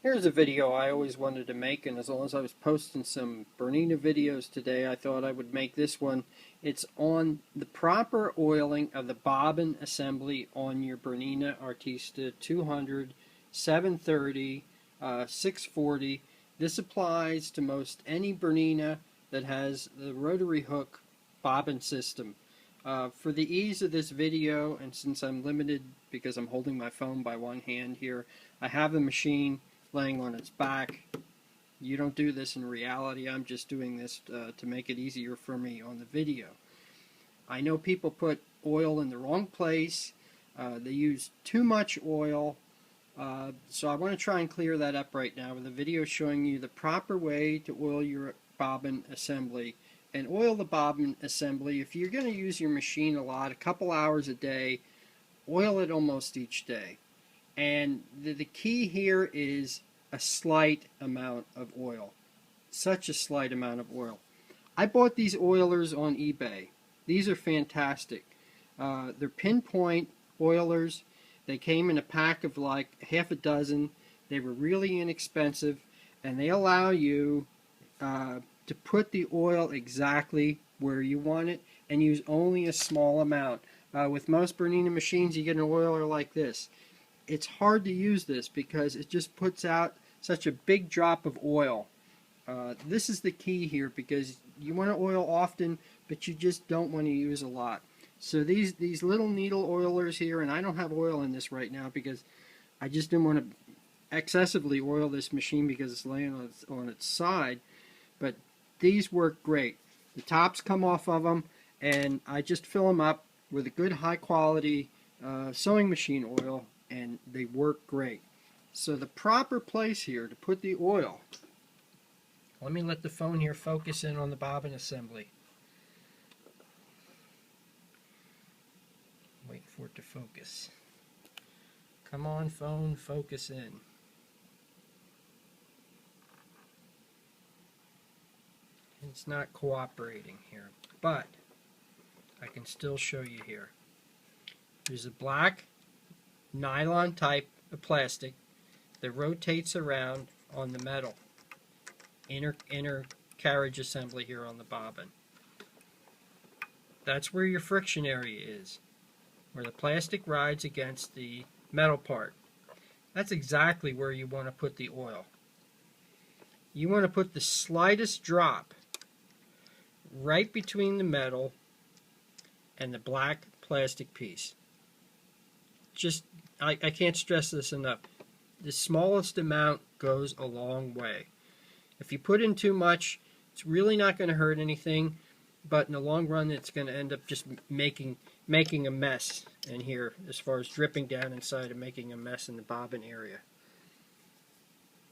Here's a video I always wanted to make, and as long as I was posting some Bernina videos today, I thought I would make this one. It's on the proper oiling of the bobbin assembly on your Bernina Artista 200, 730, 640. This applies to most any Bernina that has the rotary hook bobbin system. For the ease of this video, and since I'm limited because I'm holding my phone by one hand here, I have the machine laying on its back. You don't do this in reality. I'm just doing this to make it easier for me on the video. I know people put oil in the wrong place. They use too much oil. So I want to try and clear that up right now with a video showing you the proper way to oil your bobbin assembly. And oil the bobbin assembly, if you're going to use your machine a lot, a couple hours a day, oil it almost each day. And the key here is a slight amount of oil. Such a slight amount of oil. I bought these oilers on eBay. These are fantastic. They're pinpoint oilers. They came in a pack of like half a dozen. They were really inexpensive, and they allow you to put the oil exactly where you want it and use only a small amount. With most Bernina machines, you get an oiler like this. It's hard to use this because it just puts out such a big drop of oil. This is the key here, because you want to oil often, but you just don't want to use a lot. So these little needle oilers here, and I don't have oil in this right now because I just didn't want to excessively oil this machine because it's laying on its side, but these work great. The tops come off of them, and I just fill them up with a good high quality sewing machine oil, and they work great. So the proper place here to put the oil, let me let the phone here focus in on the bobbin assembly. Wait for it to focus. Come on, phone, focus in. It's not cooperating here, but I can still show you here. There's a black nylon type of plastic that rotates around on the metal inner carriage assembly here on the bobbin. That's where your friction area is, where the plastic rides against the metal part. That's exactly where you want to put the oil. You want to put the slightest drop right between the metal and the black plastic piece. I can't stress this enough. The smallest amount goes a long way. If you put in too much, it's really not going to hurt anything, but in the long run it's going to end up just making a mess in here, as far as dripping down inside and making a mess in the bobbin area.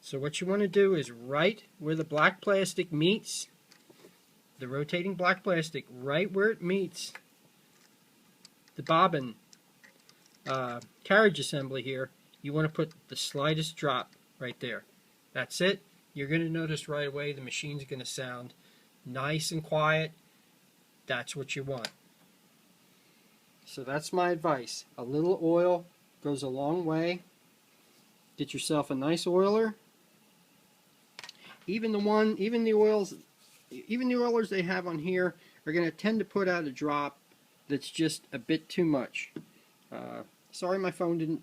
So what you want to do is right where the black plastic meets, the rotating black plastic, right where it meets the bobbin carriage assembly here, you want to put the slightest drop right there. That's it. You're going to notice right away the machine's going to sound nice and quiet. That's what you want. So that's my advice. A little oil goes a long way. Get yourself a nice oiler. Even the oilers they have on here are going to tend to put out a drop that's just a bit too much. Sorry my phone didn't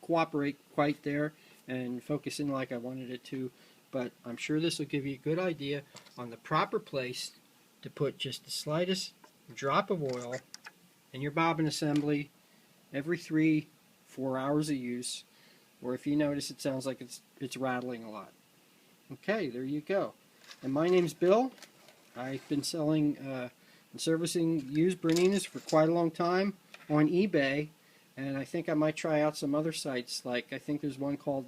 cooperate quite there and focus in like I wanted it to, but I'm sure this will give you a good idea on the proper place to put just the slightest drop of oil in your bobbin assembly every 3-4 hours of use, or if you notice it sounds like it's rattling a lot. Okay, there you go. And my name's Bill. I've been selling and servicing used Berninas for quite a long time on eBay, and I think I might try out some other sites, like I think there's one called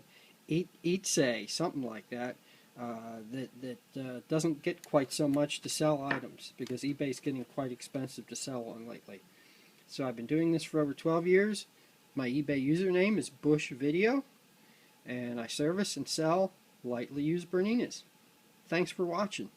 Etsy, something like that, that doesn't get quite so much to sell items, because eBay's getting quite expensive to sell on lately. So I've been doing this for over 12 years. My eBay username is Bush Video, and I service and sell lightly used Berninas. Thanks for watching.